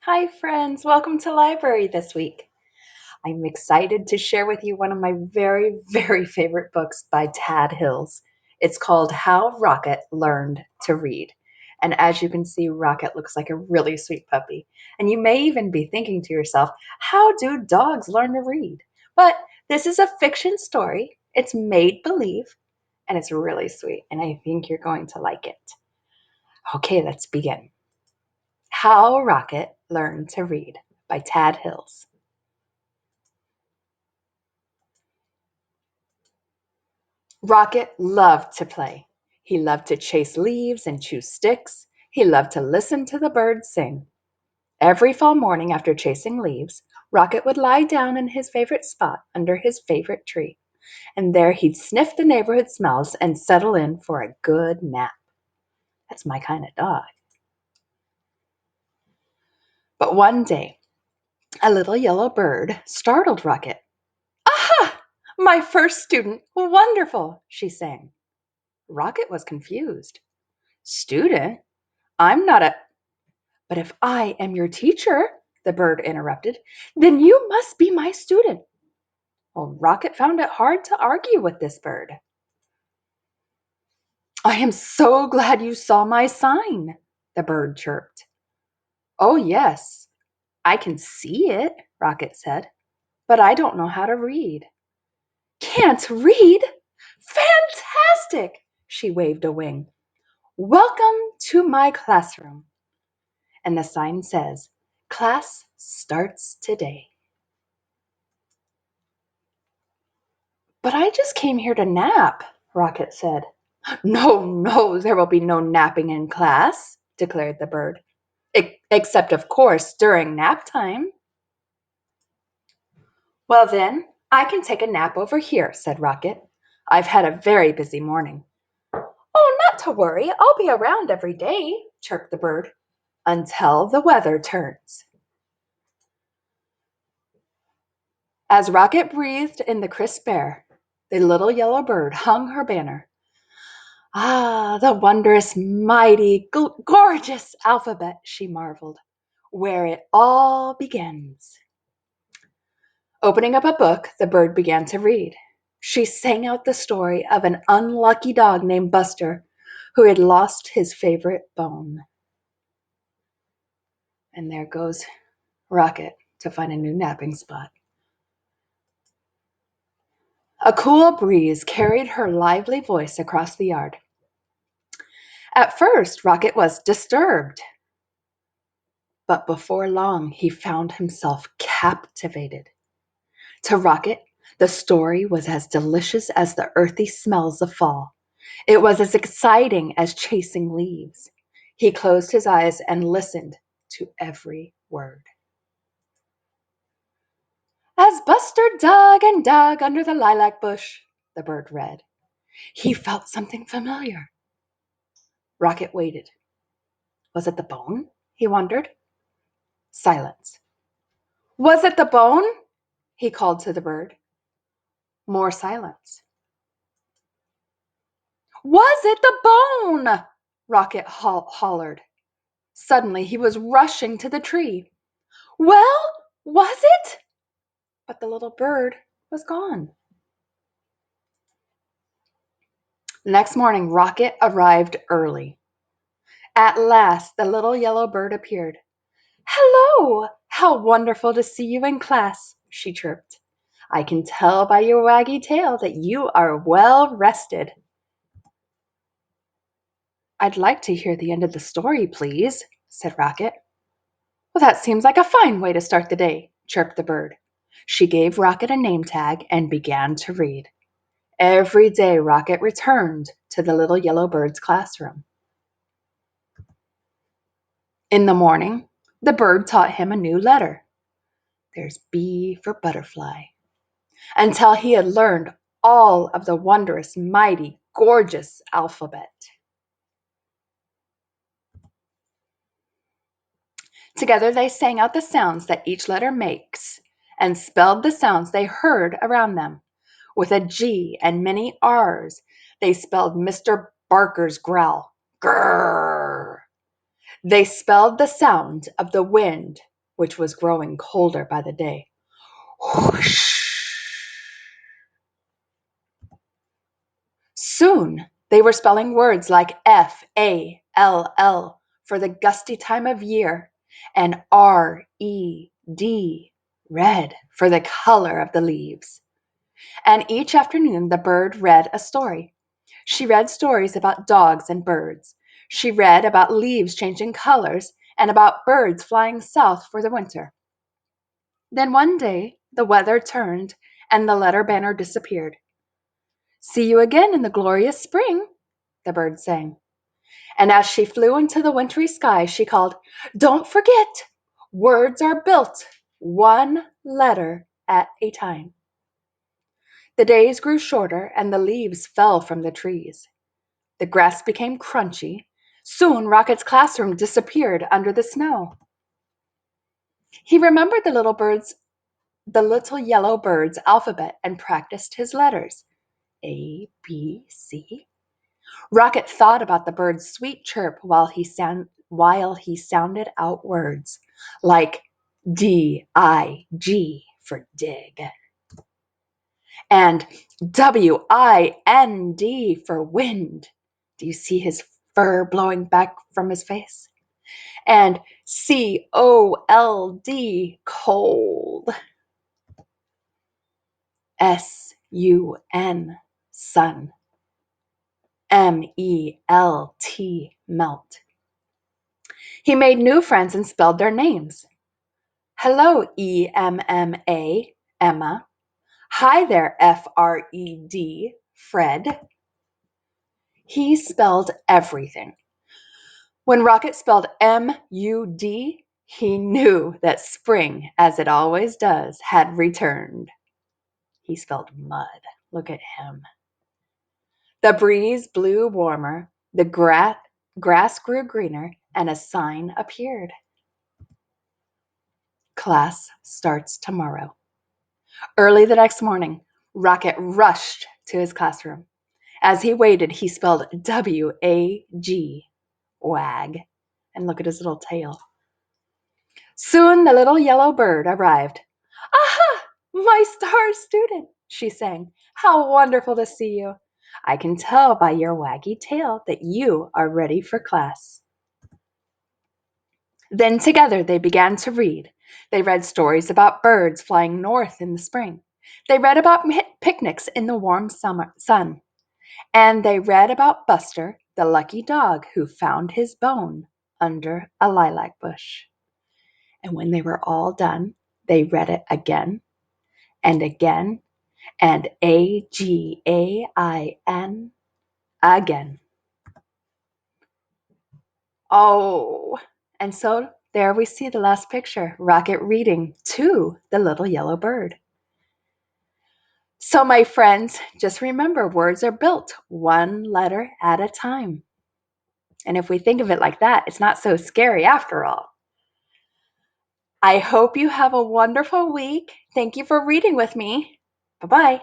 Hi, friends. Welcome to library this week. I'm excited to share with you one of my very, very favorite books by Tad Hills. It's called How Rocket Learned to Read. And as you can see, Rocket looks like a really sweet puppy. And you may even be thinking to yourself, how do dogs learn to read? But this is a fiction story. It's made believe, and it's really sweet. And I think you're going to like it. Okay, let's begin. How Rocket Learned to Read by Tad Hills. Rocket loved to play. He loved to chase leaves and chew sticks. He loved to listen to the birds sing. Every fall morning after chasing leaves, Rocket would lie down in his favorite spot under his favorite tree, and there he'd sniff the neighborhood smells and settle in for a good nap. That's my kind of dog. But one day, a little yellow bird startled Rocket. Aha! My first student! Wonderful! She sang. Rocket was confused. Student? I'm not a. But if I am your teacher, the bird interrupted, then you must be my student. Well, Rocket found it hard to argue with this bird. I am so glad you saw my sign, the bird chirped. Oh, yes, I can see it, Rocket said, but I don't know how to read. Can't read? Fantastic! She waved a wing. Welcome to my classroom. And the sign says, Class starts today. But I just came here to nap, Rocket said. No, no, there will be no napping in class, declared the bird. Except, of course, during nap time. Well, then, I can take a nap over here, said Rocket. I've had a very busy morning. Oh, not to worry. I'll be around every day, chirped the bird, until the weather turns. As Rocket breathed in the crisp air, the little yellow bird hung her banner. Ah, the wondrous, mighty, gorgeous alphabet, she marveled, where it all begins. Opening up a book, the bird began to read. She sang out the story of an unlucky dog named Buster who had lost his favorite bone. And there goes Rocket to find a new napping spot. A cool breeze carried her lively voice across the yard. At first, Rocket was disturbed, but before long he found himself captivated. To Rocket, the story was as delicious as the earthy smells of fall. It was as exciting as chasing leaves. He closed his eyes and listened to every word. As Buster dug and dug under the lilac bush, the bird read, he felt something familiar. Rocket waited. Was it the bone? He wondered. Silence. Was it the bone? He called to the bird. More silence. Was it the bone? Rocket hollered. Suddenly he was rushing to the tree. Well, was it? But the little bird was gone. The next morning, Rocket arrived early. At last, the little yellow bird appeared. Hello! How wonderful to see you in class, she chirped. I can tell by your waggy tail that you are well rested. I'd like to hear the end of the story, please, said Rocket. Well, that seems like a fine way to start the day, chirped the bird. She gave Rocket a name tag and began to read. Every day, Rocket returned to the little yellow bird's classroom. In the morning, the bird taught him a new letter. There's B for butterfly. Until he had learned all of the wondrous, mighty, gorgeous alphabet. Together they sang out the sounds that each letter makes and spelled the sounds they heard around them. With a G and many R's, they spelled Mr. Barker's growl. Grrr. They spelled the sound of the wind which was growing colder by the day. Whoosh! Soon they were spelling words like FALL for the gusty time of year, and RED, red, for the color of the leaves. And each afternoon the bird read a story. She read stories about dogs and birds. She read about leaves changing colors and about birds flying south for the winter. Then one day the weather turned and the letter banner disappeared. "See you again in the glorious spring," the bird sang. And as she flew into the wintry sky, she called, "Don't forget, words are built one letter at a time." The days grew shorter and the leaves fell from the trees. The grass became crunchy. Soon Rocket's classroom disappeared under the snow. He remembered the little yellow bird's alphabet and practiced his letters. A, B, C. Rocket thought about the bird's sweet chirp while he sounded out words like DIG for dig and WIND for wind. Do you see his fur blowing back from his face? And COLD, cold. SUN, sun. MELT, melt. He made new friends and spelled their names. Hello, EMMA, Emma. Hi there, FRED, Fred. He spelled everything. When Rocket spelled MUD, he knew that spring, as it always does, had returned. He spelled mud. Look at him. The breeze blew warmer, the grass grew greener, and a sign appeared. Class starts tomorrow. Early the next morning, Rocket rushed to his classroom. As he waited, he spelled WAG, wag, and look at his little tail. Soon the little yellow bird arrived. "Aha! My star student," she sang. "How wonderful to see you. I can tell by your waggy tail that you are ready for class." Then together they began to read. They read stories about birds flying north in the spring. They read about picnics in the warm summer sun. And they read about Buster, the lucky dog who found his bone under a lilac bush. And when they were all done, they read it again and again and AGAIN again. Oh, and so there we see the last picture, Rocket reading to the little yellow bird. So, my friends, just remember words are built one letter at a time. And if we think of it like that, it's not so scary after all. I hope you have a wonderful week. Thank you for reading with me. Bye-bye.